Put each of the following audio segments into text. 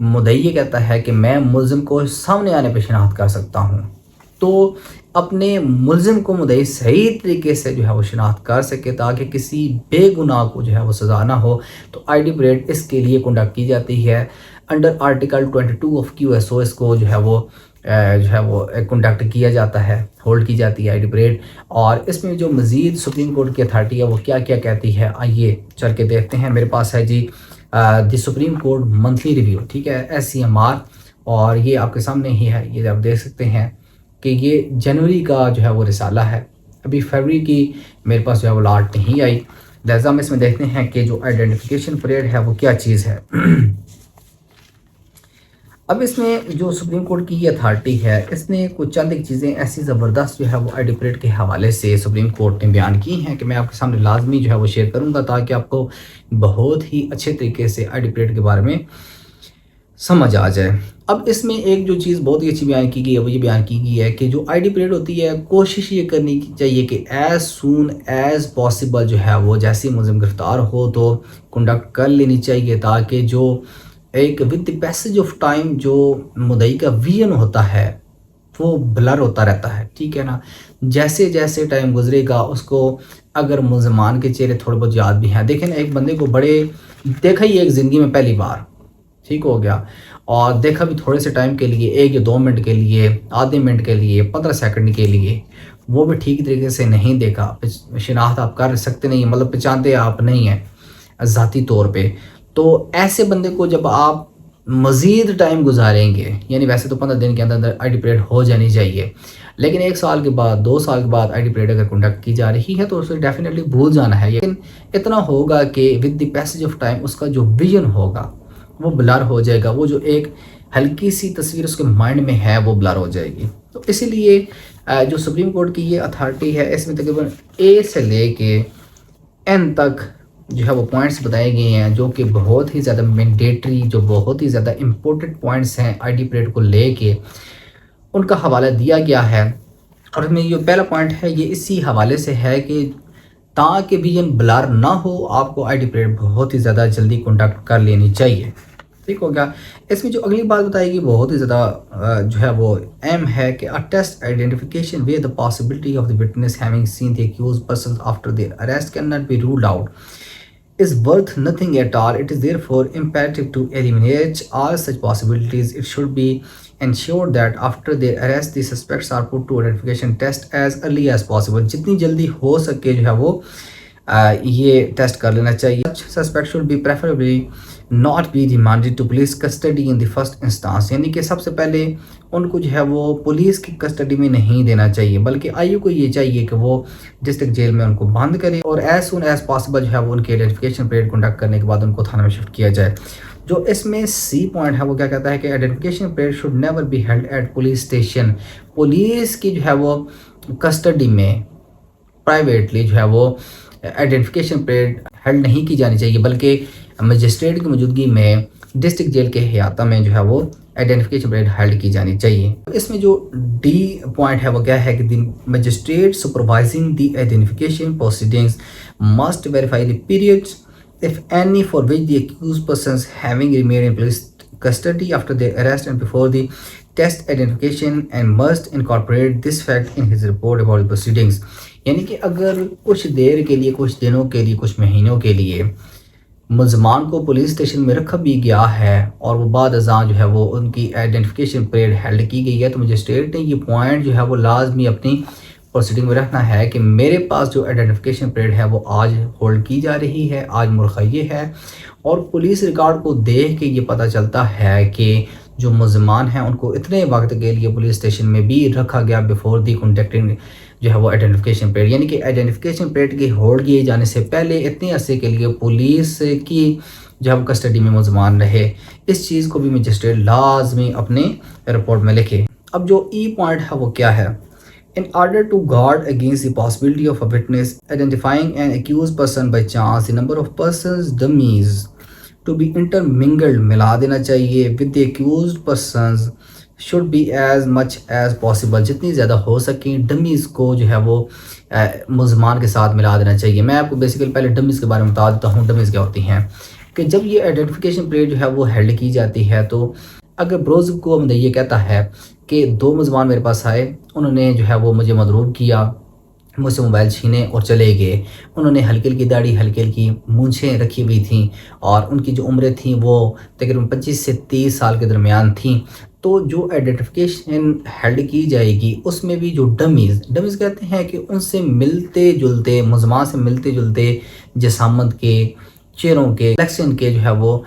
مدعی یہ کہتا ہے کہ میں ملزم کو سامنے آنے پہ شناخت کر سکتا ہوں، تو اپنے ملزم کو مدعی صحیح طریقے سے جو ہے وہ شناخت کر سکے تاکہ کسی بے گناہ کو جو ہے وہ سزا نہ ہو، تو آئی ڈی پریڈ اس کے لیے کنڈکٹ کی جاتی ہے انڈر آرٹیکل 22 آف QSO۔ اس کو جو ہے وہ کنڈکٹ کیا جاتا ہے، ہولڈ کی جاتی ہے آئی ڈی پریڈ۔ اور اس میں جو مزید سپریم کورٹ کی اتھارٹی ہے وہ کیا کیا کہتی ہے، آئیے چل کے دیکھتے ہیں۔ میرے پاس ہے جی دی سپریم کورٹ منتھلی ریویو، ٹھیک ہے، SCMR، اور یہ آپ کے سامنے ہی ہے، یہ آپ دیکھ سکتے ہیں کہ یہ جنوری کا جو ہے وہ رسالہ ہے، ابھی فروری کی میرے پاس جو ہے وہ لاٹ نہیں آئی، لہذا ہم اس میں دیکھتے ہیں کہ جو آئیڈینٹیفیکیشن پریڈ ہے وہ کیا چیز ہے۔ اب اس میں جو سپریم کورٹ کی یہ اتھارٹی ہے، اس نے کچھ چند ایک چیزیں ایسی زبردست جو ہے وہ آئی ڈی پریڈ کے حوالے سے سپریم کورٹ نے بیان کی ہیں کہ میں آپ کے سامنے لازمی جو ہے وہ شیئر کروں گا تاکہ آپ کو بہت ہی اچھے طریقے سے آئی ڈی پریڈ کے بارے میں سمجھ آ جائے۔ اب اس میں ایک جو چیز بہت ہی اچھی بیان کی گئی ہے وہ یہ بیان کی گئی ہے کہ جو آئی ڈی پریڈ ہوتی ہے، کوشش یہ کرنی چاہیے کہ ایز سون ایز پاسبل جو ہے وہ جیسی ملزم گرفتار ہو تو کنڈکٹ کر لینی چاہیے، تاکہ جو ایک with the passage of time جو مدعی کا ویژن ہوتا ہے وہ بلر ہوتا رہتا ہے، ٹھیک ہے نا، جیسے جیسے ٹائم گزرے گا اس کو اگر ملزمان کے چہرے تھوڑے بہت یاد بھی ہیں، دیکھیں نا ایک بندے کو بڑے دیکھا ہی ایک زندگی میں پہلی بار، ٹھیک ہو گیا، اور دیکھا بھی تھوڑے سے ٹائم کے لیے، 1 یا 2 منٹ کے لیے، آدھے منٹ کے لیے، 15 سیکنڈ کے لیے، وہ بھی ٹھیک طریقے سے نہیں دیکھا، شناخت آپ کر سکتے نہیں، مطلب پہچانتے آپ نہیں ہیں ذاتی طور پہ، تو ایسے بندے کو جب آپ مزید ٹائم گزاریں گے، یعنی ویسے تو 15 دن کے اندر آئی ڈی پریڈ ہو جانی چاہیے، لیکن 1 سال کے بعد 2 سال کے بعد آئی ڈی پریڈ اگر کنڈکٹ کی جا رہی ہے تو اسے ڈیفینیٹلی بھول جانا ہے، لیکن اتنا ہوگا کہ with the passage of time اس کا جو ویژن ہوگا وہ بلر ہو جائے گا، وہ جو ایک ہلکی سی تصویر اس کے مائنڈ میں ہے وہ بلر ہو جائے گی۔ تو اسی لیے جو سپریم کورٹ کی یہ اتھارٹی ہے، اس میں تقریباً A سے لے کے N تک جو ہے وہ پوائنٹس بتائے گئے ہیں جو کہ بہت ہی زیادہ مینڈیٹری، جو بہت ہی زیادہ امپورٹنٹ پوائنٹس ہیں آئی ڈی پریڈ کو لے کے، ان کا حوالہ دیا گیا ہے۔ اور اس میں جو پہلا پوائنٹ ہے یہ اسی حوالے سے ہے کہ تاکہ ویژن بلر نہ ہو آپ کو آئی ڈی پریڈ بہت ہی زیادہ جلدی کنڈکٹ کر لینی چاہیے، ٹھیک ہو گیا۔ اس میں جو اگلی بات بتائی گئی بہت ہی زیادہ جو ہے وہ اہم ہے کہ a test identification where the possibility of the witness having seen the accused persons after their arrest cannot be ruled out is worth nothing at all. It is therefore imperative to eliminate all such possibilities. It should be ensured that after their arrest the suspects are put to identification test as early as possible. جتنی جلدی ہو سکے جو ہے وہ یہ test کر لینا چاہیے۔ Suspect should be preferably not be remanded to police custody in the first instance، یعنی کہ سب سے پہلے ان کو جو ہے وہ پولیس کی کسٹڈی میں نہیں دینا چاہیے، بلکہ آئیو کو یہ چاہیے کہ وہ ڈسٹرکٹ جیل میں ان کو بند کرے اور ایز سون ایز پاسبل جو ہے وہ ان کے آئیڈینٹیفیکیشن پریڈ کنڈکٹ کرنے کے بعد ان کو تھانہ میں شفٹ کیا جائے۔ جو اس میں C پوائنٹ ہے وہ کیا کہتا ہے کہ identification parade should never be held at police station, police کی جو ہے وہ کسٹڈی میں پرائیویٹلی جو ہے وہ آئیڈینٹیفیکیشن پریڈ ہیلڈ نہیں کی جانی چاہیے، بلکہ مجسٹریٹ کی موجودگی میں ڈسٹرکٹ جیل کے احاطہ میں جو ہے وہ آئیڈینٹیفیکیشن پریڈ ہیلڈ کی جانی چاہیے۔ اس میں جو D پوائنٹ ہے وہ کیا ہے کہ the magistrate supervising the identification proceedings must verify the parades if any for which the accused persons having remained in police custody after their arrest and before the test identification and must incorporate this fact in his report about the proceedings، یعنی کہ اگر کچھ دیر کے لیے، کچھ دنوں کے لیے، کچھ مہینوں کے لیے ملزمان کو پولیس اسٹیشن میں رکھا بھی گیا ہے اور وہ بعد ازاں جو ہے وہ ان کی آئیڈینٹیفیکیشن پریڈ ہیلڈ کی گئی ہے، تو مجسٹریٹ نے یہ پوائنٹ جو ہے وہ لازمی اپنی پروسیڈنگ میں رکھنا ہے کہ میرے پاس جو آئیڈینٹیفیکیشن پریڈ ہے وہ آج ہولڈ کی جا رہی ہے، آج مرخیہ ہے، اور پولیس ریکارڈ کو دیکھ کے یہ پتہ چلتا ہے کہ جو ملزمان ہیں ان کو اتنے وقت کے لیے پولیس اسٹیشن میں بھی رکھا گیا بیفور دی کنڈکٹنگ جو ہے وہ آئیڈینٹیفیکیشن پریڈ، یعنی کہ آئیڈینٹیفیکیشن پریڈ کے ہولڈ کیے جانے سے پہلے اتنے عرصے کے لیے پولیس کی جو ہے وہ کسٹڈی میں ملزمان رہے۔ اس چیز کو بھی مجسٹریٹ لازمی اپنے رپورٹ میں لکھے۔ اب جو E پوائنٹ ہے وہ کیا ہے؟ In order to guard against the possibility of a witness identifying an accused person by chance, the number of persons dummies to be intermingled ملا دینا چاہیے with the accused persons should be as much as possible، جتنی زیادہ ہو سکیں ڈمیز کو جو ہے وہ ملزمان کے ساتھ ملا دینا چاہیے۔ میں آپ کو بیسیکلی پہلے ڈمیز کے بارے میں بتا دیتا ہوں، ڈمیز کیا ہوتی ہیں۔ کہ جب یہ آئیڈینٹیفیکیشن پریڈ جو ہے وہ ہیلڈ کی جاتی ہے تو اگر بروز کو مدعی کہتا ہے کہ 2 ملزمان میرے پاس آئے، انہوں نے جو ہے وہ مجھے مضروب کیا، مجھ سے موبائل چھینے اور چلے گئے، انہوں نے ہلکی ہلکی داڑھی ہلکی ہلکی مونچھیں رکھی ہوئی تھیں اور ان کی جو عمریں تھیں وہ تقریباً 25 سے 30 سال کے درمیان تھیں، تو جو آئیڈینٹیفیکیشن ہیلڈ کی جائے گی اس میں بھی جو ڈمیز کہتے ہیں کہ ان سے ملتے جلتے، ملزمان سے ملتے جلتے جسامت کے، چہروں کے، کلیکشن کے جو ہے وہ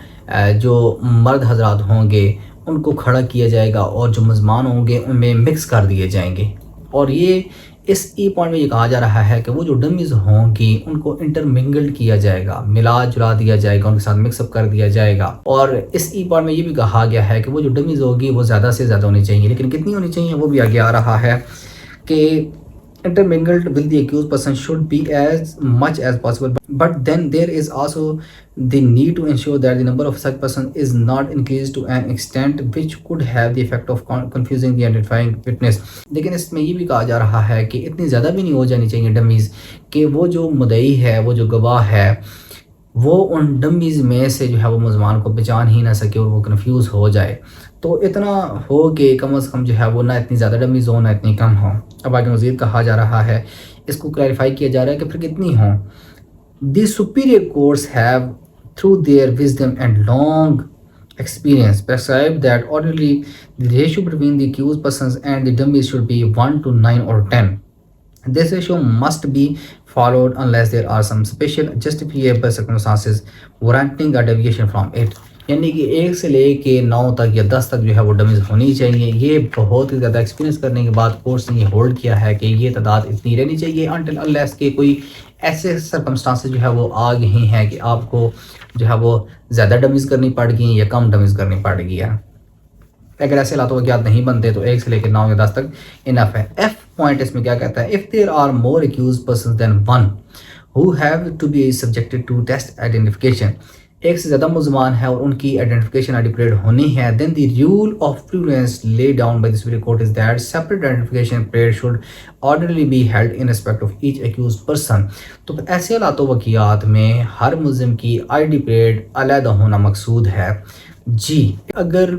جو مرد حضرات ہوں گے ان کو کھڑا کیا جائے گا اور جو ملزمان ہوں گے ان میں مکس کر دیے جائیں گے۔ اور یہ اس ای پوائنٹ میں یہ کہا جا رہا ہے کہ وہ جو ڈمیز ہوں گی ان کو انٹرمنگل کیا جائے گا، ملا جلا دیا جائے گا، ان کے ساتھ مکس اپ کر دیا جائے گا۔ اور اس ای پوائنٹ میں یہ بھی کہا گیا ہے کہ وہ جو ڈمیز ہوگی وہ زیادہ سے زیادہ ہونی چاہیے، لیکن کتنی ہونی چاہیے وہ بھی آگے آ رہا ہے کہ intermingled with the accused person should be as much as possible, but then there is also the need to ensure that the number of such person is not increased to an extent which could have the effect of confusing the identifying witness۔ لیکن اس میں یہ بھی کہا جا رہا ہے کہ اتنی زیادہ بھی نہیں ہو جانی چاہیے ڈمیز کہ وہ جو مدعی ہے، وہ جو گواہ ہے، وہ ان ڈمیز میں سے جو ہے وہ ملزمان کو پہچان ہی نہ سکے اور وہ کنفیوز ہو جائے۔ تو اتنا ہو کہ کم از کم جو ہے وہ نہ اتنی زیادہ ڈمیز ہوں نہ اتنی کم ہوں۔ اب آگے مزید کہا جا رہا ہے، اس کو کلیریفائی کیا جا رہا ہے کہ پھر کتنی ہوں۔ دی superior courts have through their wisdom and long experience prescribed that ordinarily the ratio between the accused persons and the dummies should be 1 to 9 or 10۔ This ratio must be followed unless there are some special justifiable circumstances warranting a deviation from it۔ یعنی کہ 1 سے لے کے 9 تک یا 10 تک جو ہے وہ ڈمیز ہونی چاہیے۔ یہ بہت ہی زیادہ ایکسپیرینس کرنے کے بعد کورس نے یہ ہولڈ کیا ہے کہ یہ تعداد اتنی رہنی چاہیے until unless کہ کوئی ایسے سرکمسٹانسز جو ہے وہ آ گئی ہیں کہ آپ کو جو ہے وہ زیادہ ڈمیز کرنی پڑ گئی یا کم ڈمیز کرنی پڑ گئی ہے۔ اگر ایسے حالات واقعات نہیں بنتے تو 1 سے لے کے 9 یا 10 تک انف ہے۔ ایف پوائنٹ اس میں کیا کہتا ہے، if there are more accused persons than one who have to be subjected to test identification، 1 سے زیادہ ملزمان ہیں اور ان کی آئیڈینٹیفیکیشن آئی ڈی پریڈ ہونی ہے، then the rule of prevalence laid down by the Superior Court is that separate identification parade should ordinarily be held in respect of each accused person۔ تو ایسے حالات و واقعات میں ہر ملزم کی آئی ڈی پریڈ علیحدہ ہونا مقصود ہے۔ جی اگر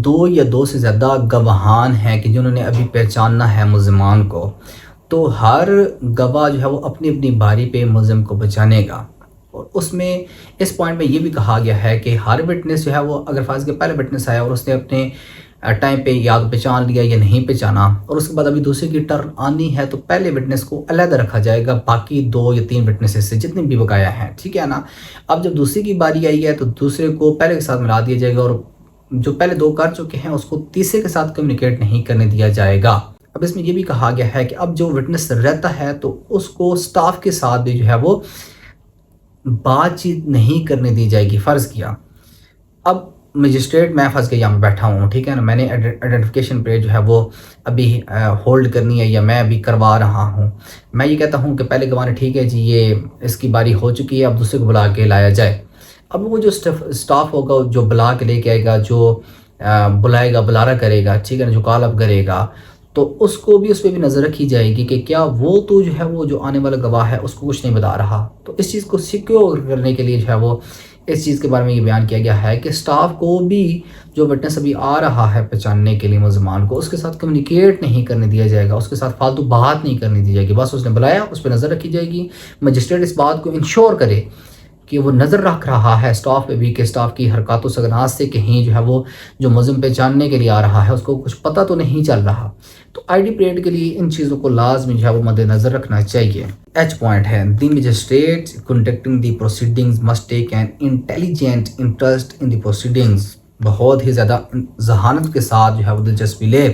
2 یا 2 سے زیادہ گواہان ہیں کہ جنہوں نے ابھی پہچاننا ہے ملزمان کو، تو ہر گواہ جو ہے وہ اپنی اپنی باری پہ ملزم کو پہچانے گا۔ اور اس میں اس پوائنٹ میں یہ بھی کہا گیا ہے کہ ہر وٹنس جو ہے وہ اگر فرض کے پہلے وٹنس آیا اور اس نے اپنے ٹائم پہ یا تو پہچان لیا یا نہیں پہچانا اور اس کے بعد ابھی دوسرے کی ٹرن آنی ہے، تو پہلے وٹنس کو علیحدہ رکھا جائے گا باقی 2 یا 3 وٹنسز سے جتنے بھی بقایا ہیں، ٹھیک ہے نا۔ اب جب دوسری کی باری آئی ہے تو دوسرے کو پہلے کے ساتھ ملا دیا جائے گا اور جو پہلے 2 کر چکے ہیں اس کو تیسرے کے ساتھ کمیونیکیٹ نہیں کرنے دیا جائے گا۔ اب اس میں یہ بھی کہا گیا ہے کہ اب جو وٹنس رہتا ہے تو اس کو سٹاف کے ساتھ بھی جو ہے وہ بات چیت نہیں کرنے دی جائے گی۔ فرض کیا اب مجسٹریٹ میں فرض کے یہاں بیٹھا ہوں، ٹھیک ہے نا، میں نے آئیڈینٹیفیکیشن پہ جو ہے وہ ابھی ہولڈ کرنی ہے یا میں ابھی کروا رہا ہوں، میں یہ کہتا ہوں کہ پہلے گواہ نے ٹھیک ہے جی یہ اس کی باری ہو چکی ہے، اب دوسرے کو بلا کے لایا جائے۔ اب وہ جو سٹاف ہوگا جو بلا کے لے کے آئے گا، جو بلائے گا، بلارا کرے گا، ٹھیک ہے نا، جو کال اپ کرے گا، تو اس کو بھی اس پہ بھی نظر رکھی جائے گی کہ کیا وہ تو جو ہے وہ جو آنے والا گواہ ہے اس کو کچھ نہیں بتا رہا۔ تو اس چیز کو سیکیور کرنے کے لیے جو ہے وہ اس چیز کے بارے میں یہ بیان کیا گیا ہے کہ سٹاف کو بھی جو وٹنس ابھی آ رہا ہے پہچاننے کے لیے ملزمان کو، اس کے ساتھ کمیونیکیٹ نہیں کرنے دیا جائے گا، اس کے ساتھ فالتو بات نہیں کرنے دی جائے گی، بس اس نے بلایا اس پہ نظر رکھی جائے گی۔ مجسٹریٹ اس بات کو انشور کرے کہ وہ نظر رکھ رہا ہے سٹاف پہ بھی کہ سٹاف کی حرکات و سکنات سے کہیں جو ہے وہ جو ملزم پہچاننے کے لیے آ رہا ہے اس کو کچھ پتہ تو نہیں چل رہا۔ تو آئی ڈی پریڈ کے لیے ان چیزوں کو لازمی جو ہے وہ مد نظر رکھنا چاہیے۔ ایچ پوائنٹ ہے، the magistrate conducting the proceedings must take an intelligent interest in the proceedings, بہت ہی زیادہ ذہانت کے ساتھ جو ہے وہ دلچسپی لے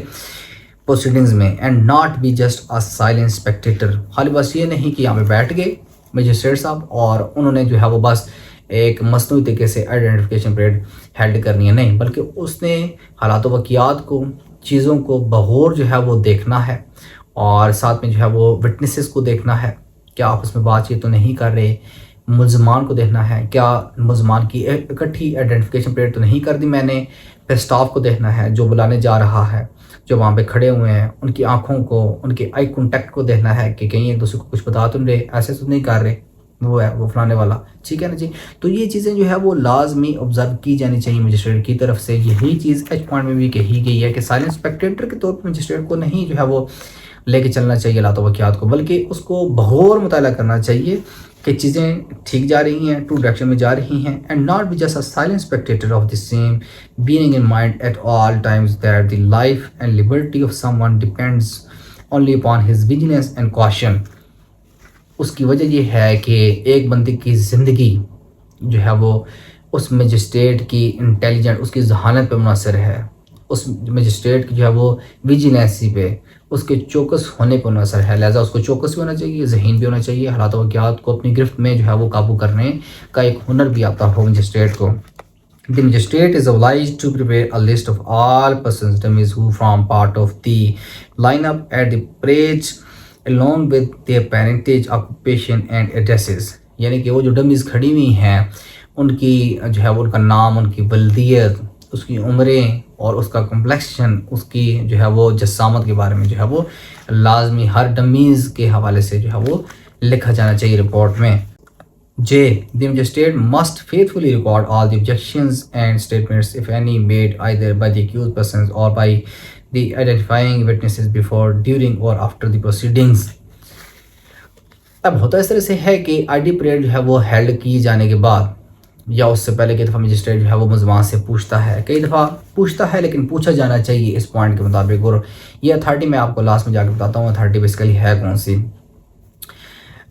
پروسیڈنگز میں، and not be just a silent spectator. خالی بس یہ نہیں کہ یہاں پہ بیٹھ گئے مجسٹریٹ صاحب اور انہوں نے جو ہے وہ بس ایک مصنوعی طریقے سے آئیڈینٹیفیکیشن پریڈ ہیلڈ کرنی ہے، نہیں، بلکہ اس نے حالات و واقعات کو، چیزوں کو بغور جو ہے وہ دیکھنا ہے اور ساتھ میں جو ہے وہ وٹنسز کو دیکھنا ہے، کیا آپس میں بات چیت تو نہیں کر رہے، ملزمان کو دیکھنا ہے، کیا ملزمان کی اکٹھی آئیڈینٹیفیکیشن پریڈ تو نہیں کر دی میں نے، پھر سٹاف کو دیکھنا ہے جو بلانے جا رہا ہے، جو وہاں پہ کھڑے ہوئے ہیں ان کی آنکھوں کو، ان کے آئی کانٹیکٹ کو دیکھنا ہے کہ کہیں ایک دوسرے کو کچھ بتا تو نہیں رہے، ایسے تو نہیں کر رہے، وہ ہے وہ فلانے والا، ٹھیک ہے نا جی. تو یہ چیزیں جو ہے وہ لازمی آبزرو کی جانی چاہیے مجسٹریٹ کی طرف سے. یہی چیز ایچ پوائنٹ میں بھی کہی گئی ہے کہ سائلنٹ اسپیکٹیٹر کے طور پر مجسٹریٹ کو نہیں جو ہے وہ لے کے چلنا چاہیے لاتو واقعات کو، بلکہ اس کو بغور مطالعہ کرنا چاہیے کہ چیزیں ٹھیک جا رہی ہیں، ٹرو ڈائریکشن میں جا رہی ہیں، and not be just a silent spectator of the same, bearing in mind at all times that the life and liberty of someone depends only upon his vigilance and caution. اس کی وجہ یہ ہے کہ ایک بندے کی زندگی جو ہے وہ اس مجسٹریٹ کی انٹیلیجنٹ، اس کی ذہانت پہ منحصر ہے، اس مجسٹریٹ کی جو ہے وہ ویجیلنسی پہ، اس کے چوکس ہونے پہ منحصر ہے. لہٰذا اس کو چوکس بھی ہونا چاہیے، ذہین بھی ہونا چاہیے، حالات و واقعات کو اپنی گرفت میں جو ہے وہ قابو کرنے کا ایک ہنر بھی آتا ہو مجسٹریٹ کو. The magistrate is obliged to prepare a list of all persons dummies who form part of the lineup at the parade along with their parentage, occupation and addresses. یعنی کہ وہ جو ڈمیز کھڑی ہوئی ہیں ان کی جو ہے وہ ان کا نام، ان کی بلدیت، اس کی عمریں اور اس کا کمپلیکشن، اس کی جو ہے وہ جسامت کے بارے میں جو ہے وہ لازمی ہر ڈمیز کے حوالے سے جو ہے وہ لکھا جانا چاہیے رپورٹ میں. J. The magistrate must faithfully record all the objections and statements, if any, made either by the accused persons or by the identifying witnesses before, during or after the proceedings. اب ہوتا اس طرح سے ہے کہ I D parade جو ہے وہ held کی جانے کے بعد یا اس سے پہلے کئی دفعہ مجسٹریٹ جو ہے وہ ملزمان سے پوچھتا ہے، کئی دفعہ پوچھتا ہے لیکن پوچھا جانا چاہیے اس پوائنٹ کے مطابق. اور یہ اتھارٹی میں آپ کو لاسٹ میں جا کے بتاتا ہوں اتھارٹی بیسیکلی ہے کون سی.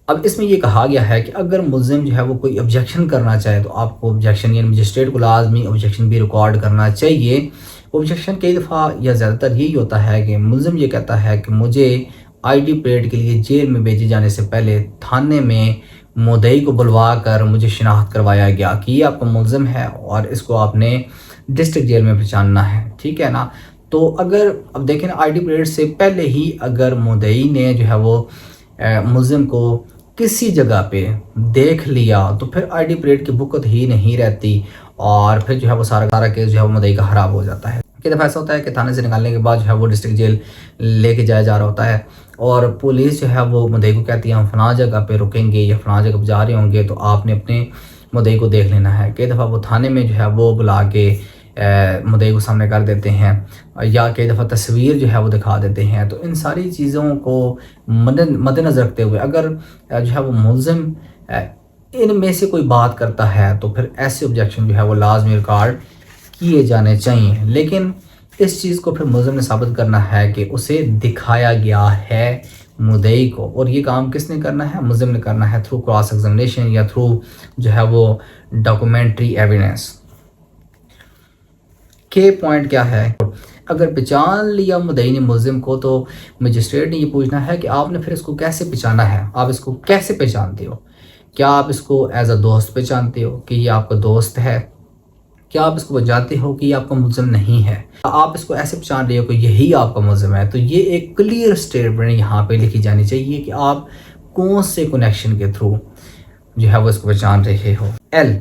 اب اس میں یہ کہا گیا ہے کہ اگر ملزم جو ہے وہ کوئی آبجیکشن کرنا چاہے تو آپ کو آبجیکشن یعنی مجسٹریٹ کو لازمی آبجیکشن بھی ریکارڈ کرنا چاہیے. آبجیکشن کئی دفعہ یا زیادہ تر یہی ہوتا ہے کہ ملزم یہ کہتا ہے کہ مجھے آئی ڈی پریڈ کے لیے جیل میں بھیجے جانے سے پہلے تھانے میں مدعی کو بلوا کر مجھے شناخت کروایا گیا کہ یہ آپ کا ملزم ہے اور اس کو آپ نے ڈسٹرکٹ جیل میں پہچاننا ہے، ٹھیک ہے نا. تو اگر اب دیکھیں نا آئی ڈی پریڈ سے پہلے ہی اگر مدعی نے جو ہے وہ ملزم کو کسی جگہ پہ دیکھ لیا تو پھر آئی ڈی پریڈ کی بکت ہی نہیں رہتی اور پھر جو ہے وہ سارا کیس جو ہے وہ مدعی کا خراب ہو جاتا ہے. کہ دفعہ ایسا ہوتا ہے کہ تھانے سے نکالنے کے بعد جو ہے وہ ڈسٹرکٹ جیل لے کے جایا جا رہا ہوتا ہے اور پولیس جو ہے وہ مدعی کو کہتی ہے ہم فلاں جگہ پہ رکیں گے یا فلاں جگہ پہ جا رہے ہوں گے تو آپ نے اپنے مدعی کو دیکھ لینا ہے. کئی دفعہ وہ تھانے میں جو ہے وہ بلا کے مدعی کو سامنے کر دیتے ہیں یا کئی دفعہ تصویر جو ہے وہ دکھا دیتے ہیں. تو ان ساری چیزوں کو مد نظر رکھتے ہوئے اگر جو ہے وہ ملزم ان میں سے کوئی بات کرتا ہے تو پھر ایسے آبجیکشن جو ہے وہ لازمی ریکارڈ کیے جانے چاہیے. لیکن اس چیز کو پھر ملزم نے ثابت کرنا ہے کہ اسے دکھایا گیا ہے مدعی کو، اور یہ کام کس نے کرنا ہے؟ ملزم نے کرنا ہے تھرو کراس ایگزامینیشن یا تھرو جو ہے وہ ڈاکومنٹری ایویڈنس. کے پوائنٹ کیا ہے؟ اگر پہچان لیا مدعی نے ملزم کو تو مجسٹریٹ نے یہ پوچھنا ہے کہ آپ نے پھر اس کو کیسے پہچانا ہے، آپ اس کو کیسے پہچانتے ہو؟ کیا آپ اس کو ایز اے دوست پہچانتے ہو کہ یہ آپ کا دوست ہے؟ کیا آپ اس کو جانتے ہو کہ یہ آپ کا ملزم نہیں ہے؟ آپ اس کو ایسے پہچان رہے ہو کہ یہی آپ کا ملزم ہے؟ تو یہ ایک کلیئر اسٹیٹمنٹ یہاں پہ لکھی جانی چاہیے کہ آپ کون سے کنیکشن کے تھرو جو ہے وہ اس کو پہچان رہے ہو. ایل،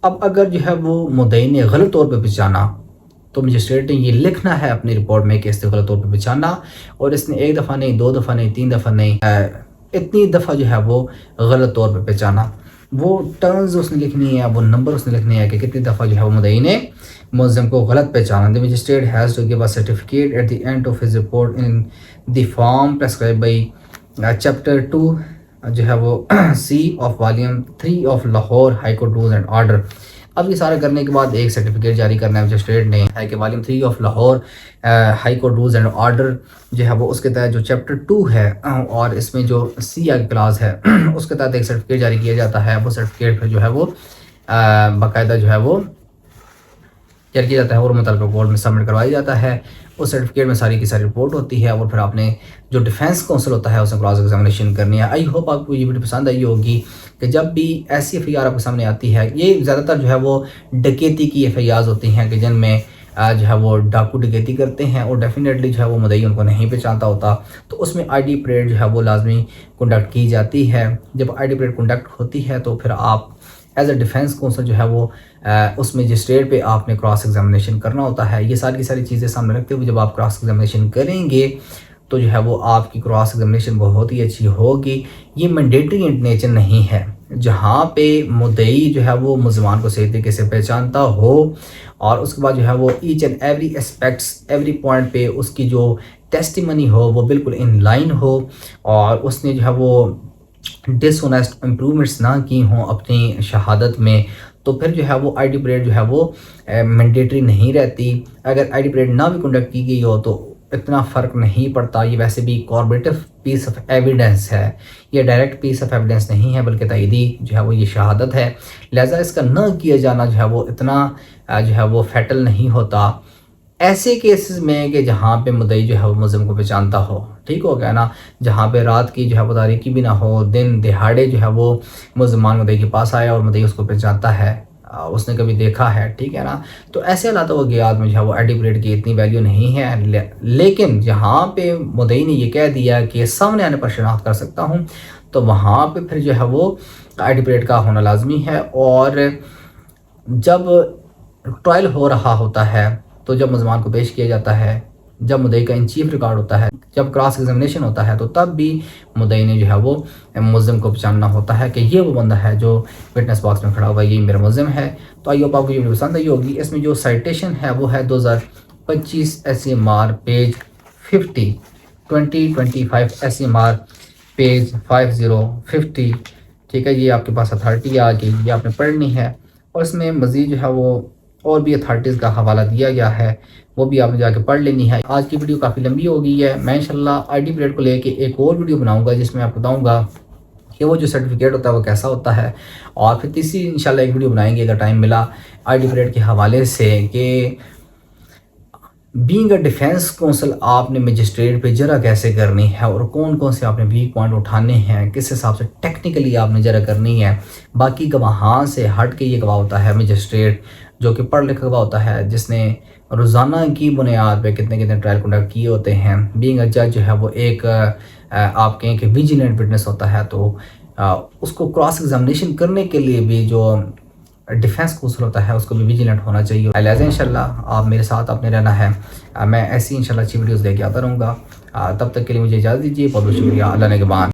اب اگر جو ہے وہ مدعی نے غلط طور پہ پہچانا تو مجسٹریٹ نے یہ لکھنا ہے اپنی رپورٹ میں کہ اس نے غلط طور پہ پہچانا اور اس نے ایک دفعہ نہیں، دو دفعہ نہیں، تین دفعہ نہیں، اتنی دفعہ جو ہے وہ غلط طور پہ پہچانا. وہ ٹرنز اس نے لکھنی ہے، وہ نمبر اس نے لکھنی ہے کہ کتنی دفعہ جو ہے وہ مدعی نے ملزم کو غلط پہچانا. The magistrate has to give a certificate at the end of his report in the form prescribed by chapter 2 جو ہے وہ C of volume 3 of Lahore high court rules and order. اب یہ سارا کرنے کے بعد ایک سرٹیفکیٹ جاری کرنا ہے مجسٹریٹ نے ہے کہ volume 3 of Lahore high court rules and order جو ہے وہ اس کے تحت جو چیپٹر 2 ہے اور اس میں جو سی آئی کلاس ہے اس کے تحت ایک سرٹیفکیٹ جاری کیا جاتا ہے. وہ سرٹیفکیٹ پھر جو ہے وہ باقاعدہ جو ہے وہ جاری کیا جاتا ہے اور متعلقہ کورٹ میں سبمٹ کروایا جاتا ہے. اس سرٹیفکیٹ میں ساری کی ساری رپورٹ ہوتی ہے اور پھر آپ نے جو ڈیفینس کونسل ہوتا ہے اس نے کراس ایگزامینیشن کرنی ہے. آئی ہوپ آپ کو یہ ویڈیو پسند آئی ہوگی کہ جب بھی ایسی ایف آئی آر آپ کے سامنے آتی ہے، یہ زیادہ تر جو ہے وہ ڈکیتی کی ایف آئی آرز ہوتی ہیں کہ جن میں جو ہے وہ ڈاکو ڈکیتی کرتے ہیں اور ڈیفینیٹلی جو ہے وہ مدعی ان کو نہیں پہچانتا ہوتا، تو اس میں آئی ڈی پریڈ جو ہے وہ لازمی کنڈکٹ کی جاتی ہے. جب آئی ڈی پریڈ کنڈکٹ ہوتی ہے تو پھر آپ ایز اے ڈیفینس کونسل جو ہے وہ اس مجسٹریٹ پہ آپ نے کراس ایگزامینیشن کرنا ہوتا ہے. یہ ساری کی ساری چیزیں سامنے رکھتے ہوئے جب آپ کراس ایگزامینیشن کریں گے تو جو ہے وہ آپ کی کراس ایگزامینیشن بہت ہی اچھی ہوگی۔ یہ مینڈیٹری ان نیچر نہیں ہے، جہاں پہ مدعی جو ہے وہ ملزمان کو صحیح طریقے سے پہچانتا ہو اور اس کے بعد جو ہے وہ each and every aspects every point پہ اس کی جو ٹیسٹیمنی ہو وہ بالکل ان لائن ہو، اور اس نے جو ہے وہ ڈس اونیسٹ امپرومنٹس نہ کی ہوں اپنی شہادت میں، تو پھر جو ہے وہ آئی ڈی پریڈ جو ہے وہ مینڈیٹری نہیں رہتی۔ اگر آئی ڈی پریڈ نہ بھی کنڈکٹ کی گئی ہو تو اتنا فرق نہیں پڑتا۔ یہ ویسے بھی کاربریٹو پیس آف ایویڈنس ہے، یہ ڈائریکٹ پیس آف ایویڈنس نہیں ہے، بلکہ تائیدی جو ہے وہ یہ شہادت ہے، لہٰذا اس کا نہ کیا جانا جو ہے وہ اتنا جو ہے وہ فیٹل نہیں ہوتا ایسے کیسز میں کہ جہاں پہ مدعی جو ہے وہ ملزم کو پہچانتا ہو۔ ٹھیک ہو گیا نا، جہاں پہ رات کی جو ہے وہ تاریکی بھی نہ ہو، دن دہاڑے جو ہے وہ ملزمان مدعی کے پاس آیا اور مدعی اس کو پہچانتا ہے، اس نے کبھی دیکھا ہے، ٹھیک ہے نا، تو ایسے حالات وغیرات میں جو ہے وہ آئی ڈی پریڈ کی اتنی ویلیو نہیں ہے۔ لیکن جہاں پہ مدعی نے یہ کہہ دیا کہ سامنے آنے پر شناخت کر سکتا ہوں، تو وہاں پہ پھر جو ہے وہ آئی ڈی پریڈ کا ہونا لازمی ہے۔ اور جب ٹرائل ہو رہا ہوتا ہے، تو جب ملزمان کو پیش کیا جاتا ہے، جب مدعی کا ان چیف ریکارڈ ہوتا ہے، جب کراس ایگزامینیشن ہوتا ہے، تو تب بھی مدعی نے جو ہے وہ ملزم کو پہچاننا ہوتا ہے کہ یہ وہ بندہ ہے جو وٹنس باکس میں کھڑا ہوا ہے، یہ میرا ملزم ہے۔ تو آئیے آپ کو یہ ویڈیو پسند آئی ہوگی۔ اس میں جو سائٹیشن ہے وہ ہے 2025 SMR پیج 50، 2025 SMR پیج 5050، ٹھیک ہے، یہ آپ کے پاس اتھارٹی آ گئی، یہ آپ نے پڑھنی ہے، اور اس میں مزید جو ہے وہ اور بھی اتھارٹیز کا حوالہ دیا گیا ہے، وہ بھی آپ نے جا کے پڑھ لینی ہے۔ آج کی ویڈیو کافی لمبی ہو گئی ہے، میں انشاءاللہ آئی ڈی پریڈ کو لے کے ایک اور ویڈیو بناؤں گا جس میں آپ بتاؤں گا کہ وہ جو سرٹیفکیٹ ہوتا ہے وہ کیسا ہوتا ہے، اور پھر تیسری انشاءاللہ ایک ویڈیو بنائیں گے اگر ٹائم ملا آئی ڈی پریڈ کے حوالے سے، کہ بینگ اے ڈیفینس کونسل آپ نے مجسٹریٹ پہ جرح کیسے کرنی ہے، اور کون کون سے آپ نے ویک پوائنٹ اٹھانے ہیں، کس حساب سے ٹیکنیکلی آپ نے جرح کرنی ہے۔ باقی گواہاں سے ہٹ کے یہ گواہ ہوتا ہے مجسٹریٹ، جو کہ پڑھ لکھا گواہ ہوتا ہے، جس نے روزانہ کی بنیاد پہ کتنے ٹرائل کنڈکٹ کیے ہوتے ہیں۔ بینگ اے جج جو ہے وہ ایک آپ کہیں کہ ویجیلنٹ وٹنس ہوتا ہے، تو اس کو کراس ایگزامینیشن کرنے کے لیے بھی جو ڈیفینس کونسل ہوتا ہے اس کو بھی ویجیلنٹ ہونا چاہیے۔ لہٰذا انشاءاللہ آپ میرے ساتھ آپ نے رہنا ہے، میں ایسی انشاءاللہ اچھی ویڈیوز لے کے آتا رہوں گا۔ تب تک کے لیے مجھے اجازت دیجیے، بہت بہت شکریہ، اللہ نگہبان۔